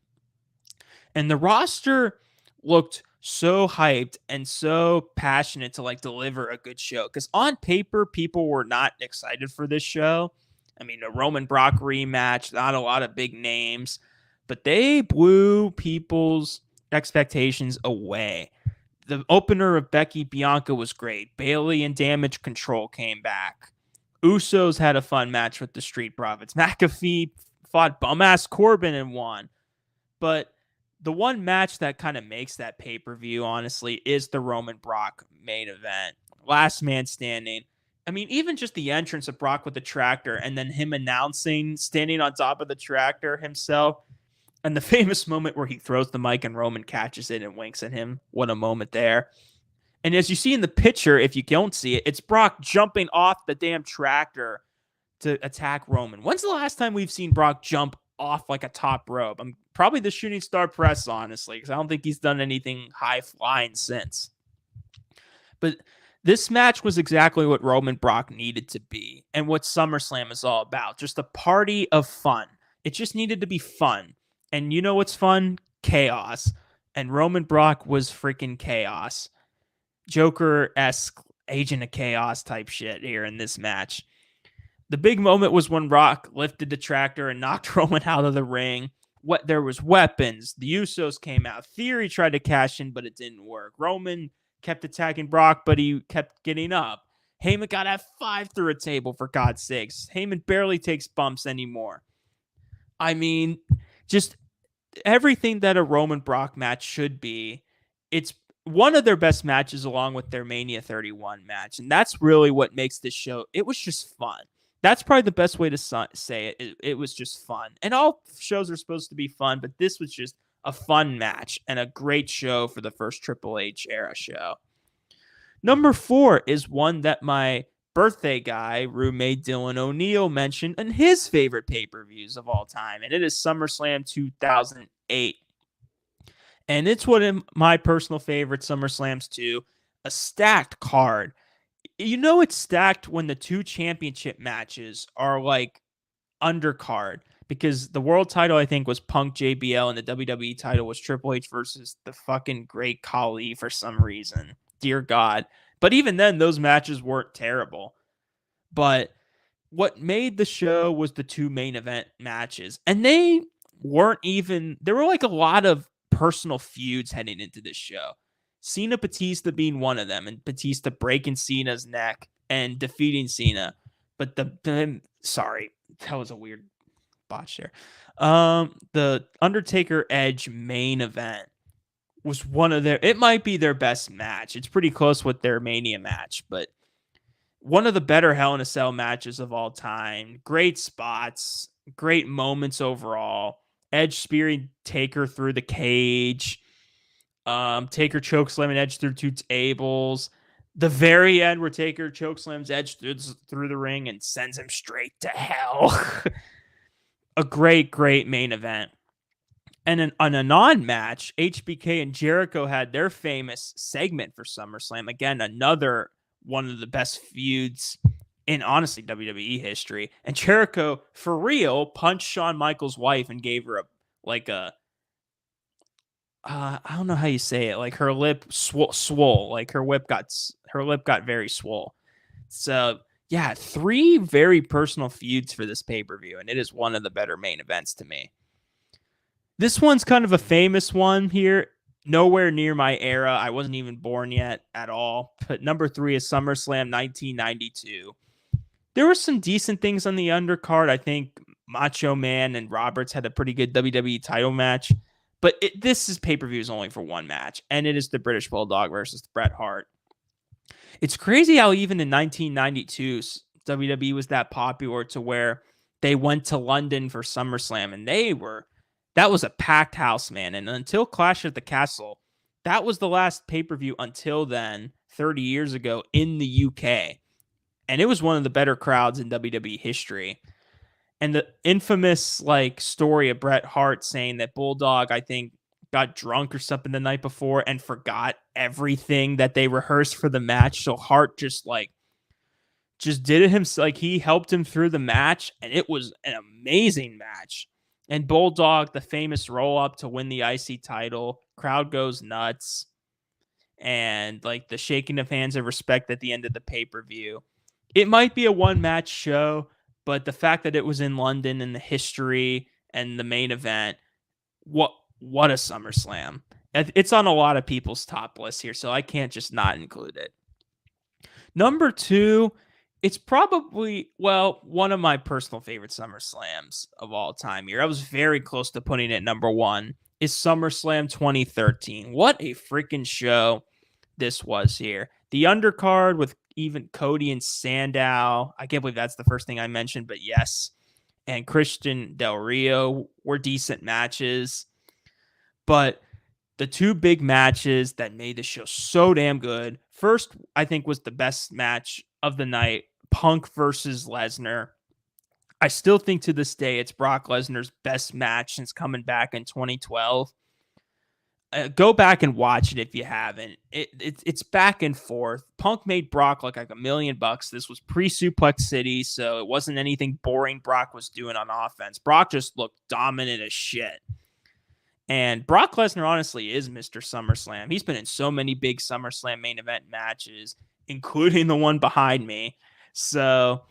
And the roster looked so hyped and so passionate to like deliver a good show. Because on paper, people were not excited for this show. I mean, a Roman Brock rematch, not a lot of big names, but they blew people's expectations away. The opener of Becky Bianca was great. Bayley and Damage Control came back. Usos had a fun match with the Street Profits. McAfee fought bum-ass Corbin and won. But the one match that kind of makes that pay-per-view, honestly, is the Roman Brock main event. Last man standing. I mean, even just the entrance of Brock with the tractor and then him announcing, standing on top of the tractor himself, and the famous moment where he throws the mic and Roman catches it and winks at him. What a moment there. And as you see in the picture, if you don't see it, it's Brock jumping off the damn tractor to attack Roman. When's the last time we've seen Brock jump off like a top rope? I'm probably the Shooting Star Press, honestly, because I don't think he's done anything high flying since. But this match was exactly what Roman Brock needed to be and what SummerSlam is all about. Just a party of fun. It just needed to be fun. And you know what's fun? Chaos. And Roman Brock was freaking chaos. Joker-esque Agent of Chaos type shit here in this match. The big moment was when Brock lifted the tractor and knocked Roman out of the ring. There was weapons. The Usos came out. Theory tried to cash in, but it didn't work. Roman kept attacking Brock, but he kept getting up. Heyman got F5 through a table, for God's sakes. Heyman barely takes bumps anymore. I mean, just everything that a Roman Brock match should be. It's one of their best matches along with their Mania 31 match. And that's really what makes this show. It was just fun. That's probably the best way to say it. It was just fun. And all shows are supposed to be fun, but this was just a fun match and a great show for the first Triple H era show. Number 4 is one that my birthday guy, roommate Dylan O'Neill, mentioned in his favorite pay-per-views of all time, and it is SummerSlam 2008. And it's one of my personal favorite SummerSlams too, a stacked card. You know it's stacked when the 2 championship matches are like undercard, because the world title, I think, was Punk JBL, and the WWE title was Triple H versus the fucking Great Khali for some reason. Dear God. But even then, those matches weren't terrible. But what made the show was the 2 main event matches. And they weren't even, there were like a lot of personal feuds heading into this show. Cena Batista being one of them, and Batista breaking Cena's neck and defeating Cena. But sorry, that was a weird botch there. The Undertaker Edge main event was it might be their best match. It's pretty close with their Mania match, but one of the better Hell in a Cell matches of all time. Great spots, great moments overall. Edge spearing Taker through the cage. Taker chokeslamming Edge through 2 tables. The very end where Taker chokeslams Edge through the ring and sends him straight to hell. A great, great main event. And on a non-match, HBK and Jericho had their famous segment for SummerSlam. Again, another one of the best feuds in, honestly, WWE history. And Jericho, for real, punched Shawn Michaels' wife and gave her I don't know how you say it. Like her lip swole. Like her lip got very swole. So yeah, 3 very personal feuds for this pay-per-view, and it is one of the better main events to me. This one's kind of a famous one here. Nowhere near my era. I wasn't even born yet at all. But number 3 is SummerSlam 1992. There were some decent things on the undercard. I think Macho Man and Roberts had a pretty good WWE title match. But this pay-per-view is only for one match, and it is the British Bulldog versus Bret Hart. It's crazy how even in 1992, WWE was that popular to where they went to London for SummerSlam, and that was a packed house, man. And until Clash at the Castle, that was the last pay-per-view until then, 30 years ago, in the UK. And it was one of the better crowds in WWE history. And the infamous story of Bret Hart saying that Bulldog, I think, got drunk or something the night before and forgot everything that they rehearsed for the match. So Hart just did it himself. He helped him through the match, and it was an amazing match. And Bulldog, the famous roll up to win the IC title, crowd goes nuts. And like the shaking of hands of respect at the end of the pay-per-view. It might be a one-match show, but the fact that it was in London and the history and the main event, what a SummerSlam. It's on a lot of people's top list here, so I can't just not include it. Number 2, it's probably, well, one of my personal favorite SummerSlams of all time here. I was very close to putting it number 1, is SummerSlam 2013. What a freaking show this was here. The undercard with even Cody and Sandow. I can't believe that's the first thing I mentioned, but yes. And Christian Del Rio were decent matches. But the two big matches that made the show so damn good. First, I think, was the best match of the night, Punk versus Lesnar. I still think to this day it's Brock Lesnar's best match since coming back in 2012. Go back and watch it if you haven't. It's back and forth. Punk made Brock look like $1 million. This was pre-Suplex City, so it wasn't anything boring Brock was doing on offense. Brock just looked dominant as shit. And Brock Lesnar honestly is Mr. SummerSlam. He's been in so many big SummerSlam main event matches, including the one behind me. So,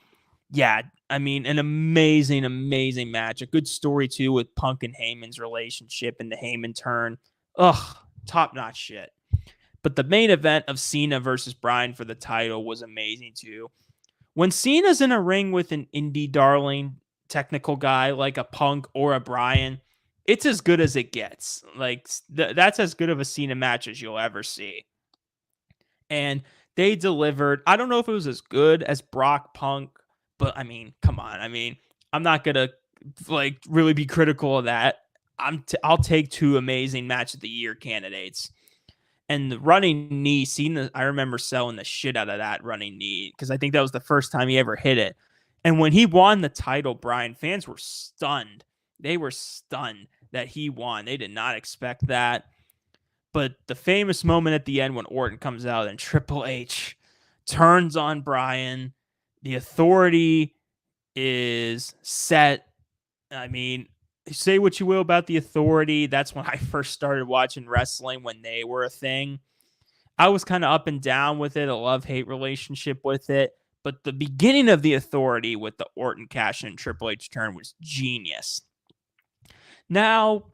yeah, I mean, an amazing, amazing match. A good story, too, with Punk and Heyman's relationship and the Heyman turn. Ugh, top-notch shit. But the main event of Cena versus Bryan for the title was amazing, too. When Cena's in a ring with an indie darling technical guy like a Punk or a Bryan, it's as good as it gets. Like, that's as good of a Cena match as you'll ever see. And they delivered. I don't know if it was as good as Brock Punk, but I mean, come on. I mean, I'm not going to like really be critical of that. I'll take two amazing match of the year candidates. And the running knee, I remember selling the shit out of that running knee because I think that was the first time he ever hit it. And when he won the title, Bryan, fans were stunned. They were stunned that he won. They did not expect that. But the famous moment at the end when Orton comes out and Triple H turns on Bryan, the authority is set. I mean, say what you will about the authority. That's when I first started watching wrestling, when they were a thing. I was kind of up and down with it, a love-hate relationship with it. But the beginning of the authority with the Orton cash and Triple H turn was genius. Now,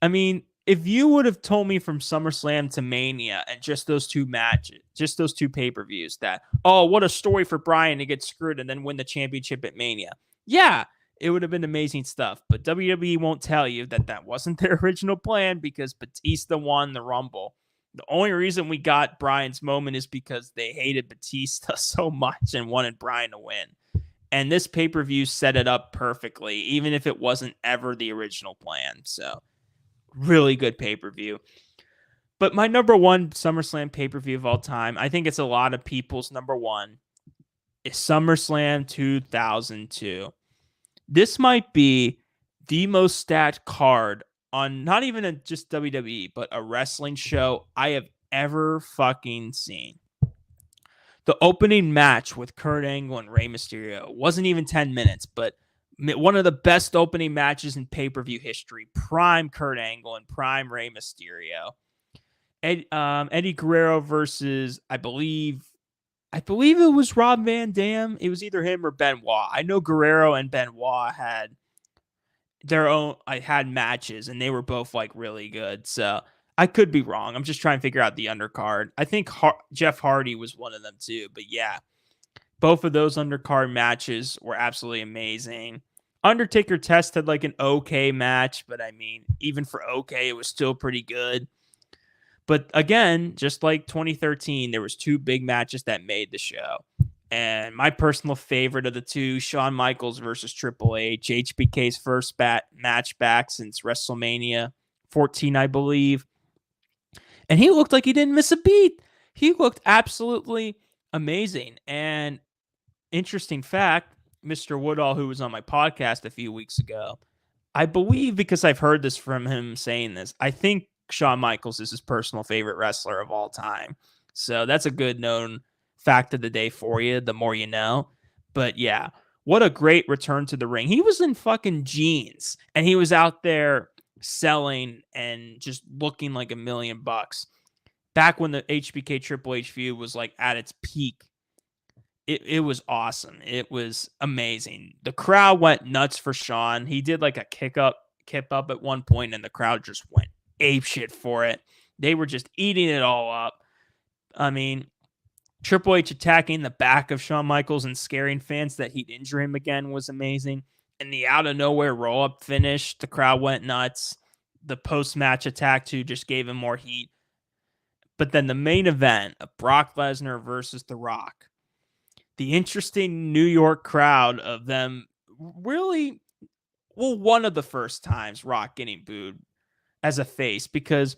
I mean, if you would have told me from SummerSlam to Mania and just those two matches, just those two pay-per-views that, oh, what a story for Bryan to get screwed and then win the championship at Mania. Yeah, it would have been amazing stuff. But WWE won't tell you that that wasn't their original plan because Batista won the Rumble. The only reason we got Bryan's moment is because they hated Batista so much and wanted Bryan to win. And this pay-per-view set it up perfectly, even if it wasn't ever the original plan. So, really good pay-per-view. But my number one SummerSlam pay-per-view of all time, I think it's a lot of people's number one, is SummerSlam 2002. This might be the most stacked card on not even just WWE, but a wrestling show I have ever fucking seen. The opening match with Kurt Angle and Rey Mysterio wasn't even 10 minutes, but one of the best opening matches in pay-per-view history. Prime Kurt Angle and prime Rey Mysterio. Eddie Guerrero versus, I believe it was Rob Van Dam. It was either him or Benoit. I know Guerrero and Benoit had their own, I had matches, and they were both like really good. So I could be wrong. I'm just trying to figure out the undercard. I think Jeff Hardy was one of them too. But yeah, both of those undercard matches were absolutely amazing. Undertaker Test had like an okay match, but I mean, even for okay, it was still pretty good. But again, just like 2013, there was two big matches that made the show. And my personal favorite of the two, Shawn Michaels versus Triple H, HBK's first match back since WrestleMania 14, I believe. And he looked like he didn't miss a beat. He looked absolutely amazing. And interesting fact, Mr. Woodall, who was on my podcast a few weeks ago, I believe, because I've heard this from him saying this, I think Shawn Michaels is his personal favorite wrestler of all time. So that's a good known fact of the day for you, the more you know. But yeah, what a great return to the ring. He was in fucking jeans and he was out there selling and just looking like $1,000,000 back when the HBK Triple H feud was like at its peak. It was awesome. It was amazing. The crowd went nuts for Shawn. He did like a kip up at one point, and the crowd just went apeshit for it. They were just eating it all up. I mean, Triple H attacking the back of Shawn Michaels and scaring fans that he'd injure him again was amazing. And the out of nowhere roll up finish, the crowd went nuts. The post match attack too just gave him more heat. But then the main event of Brock Lesnar versus The Rock. The interesting New York crowd of them really, well, one of the first times Rock getting booed as a face, because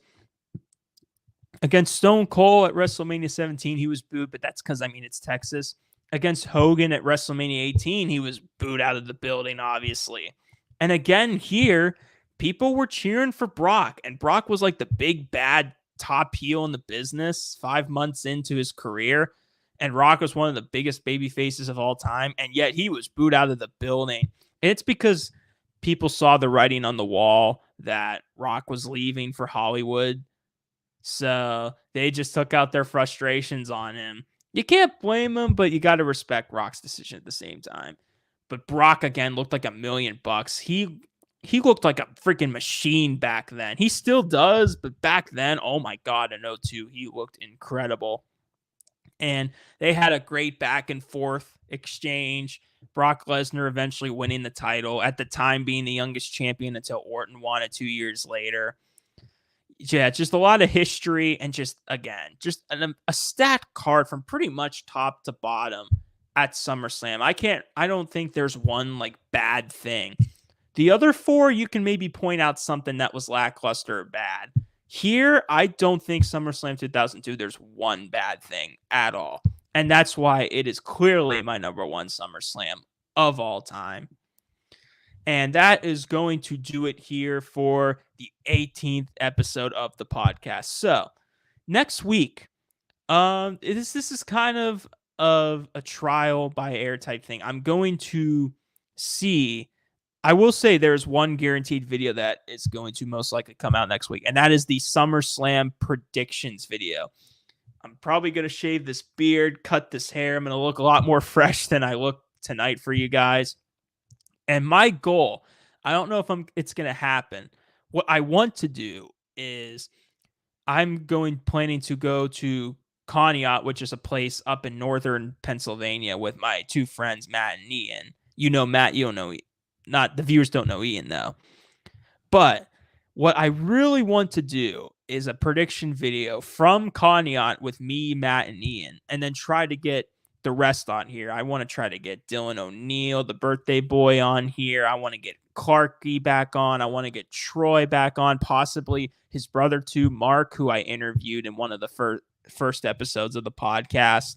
against Stone Cold at WrestleMania 17, he was booed, but that's because, I mean, it's Texas. Against Hogan at WrestleMania 18, he was booed out of the building, obviously. And again, here, people were cheering for Brock, and Brock was like the big, bad top heel in the business 5 months into his career. And Rock was one of the biggest baby faces of all time, and yet he was booed out of the building. And it's because people saw the writing on the wall that Rock was leaving for Hollywood. So they just took out their frustrations on him. You can't blame him, but you got to respect Rock's decision at the same time. But Brock, again, looked like $1,000,000. He looked like a freaking machine back then. He still does, but back then, oh my God, in 02, he looked incredible. And they had a great back and forth exchange. Brock Lesnar eventually winning the title, at the time being the youngest champion until Orton won it 2 years later. Yeah, just a lot of history and just, again, just a stat card from pretty much top to bottom at SummerSlam. I don't think there's one like bad thing. The other four, you can maybe point out something that was lackluster or bad. Here, I don't think SummerSlam 2002, there's one bad thing at all. And that's why it is clearly my number one SummerSlam of all time. And that is going to do it here for the 18th episode of the podcast. So, next week, this is kind of a trial by air type thing. I'm going to see... I will say there's one guaranteed video that is going to most likely come out next week, and that is the SummerSlam predictions video. I'm probably going to shave this beard, cut this hair. I'm going to look a lot more fresh than I look tonight for you guys. And my goal, I don't know if it's going to happen. What I want to do is I'm planning to go to Conneaut, which is a place up in northern Pennsylvania, with my two friends, Matt and Ian. You know Matt, you don't know Ian. Not the viewers don't know Ian though. But what I really want to do is a prediction video from Conneaut with me, Matt, and Ian, and then try to get the rest on here. I want to try to get Dylan O'Neill, the birthday boy, on here. I want to get Clarky back on. I want to get Troy back on, possibly his brother too, Mark, who I interviewed in one of the first episodes of the podcast.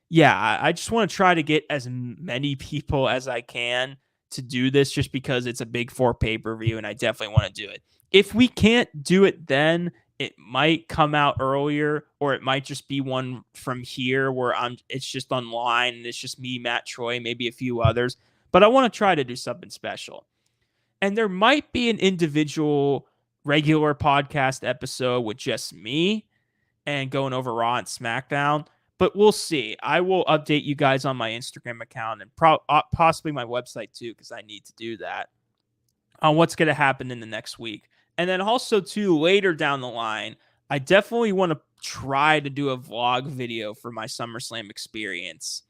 Yeah, I just want to try to get as many people as I can to do this, just because it's a big 4 pay-per-view and I definitely want to do it. If we can't do it then, it might come out earlier, or it might just be one from here where it's just online and it's just me, Matt, Troy, maybe a few others. But I want to try to do something special. And there might be an individual regular podcast episode with just me and going over Raw and SmackDown. But we'll see. I will update you guys on my Instagram account and possibly my website too, because I need to do that, on what's going to happen in the next week. And then also too, later down the line, I definitely want to try to do a vlog video for my SummerSlam experience,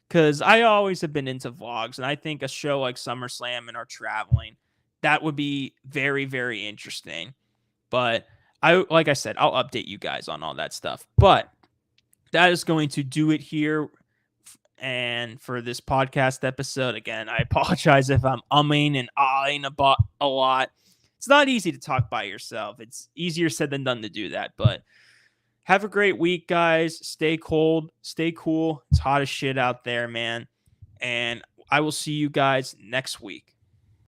because I always have been into vlogs, and I think a show like SummerSlam and our traveling, that would be very, very interesting. But like I said, I'll update you guys on all that stuff. But that is going to do it here. And for this podcast episode, again, I apologize if I'm umming and ahhing about a lot. It's not easy to talk by yourself. It's easier said than done to do that. But have a great week, guys. Stay cold. Stay cool. It's hot as shit out there, man. And I will see you guys next week.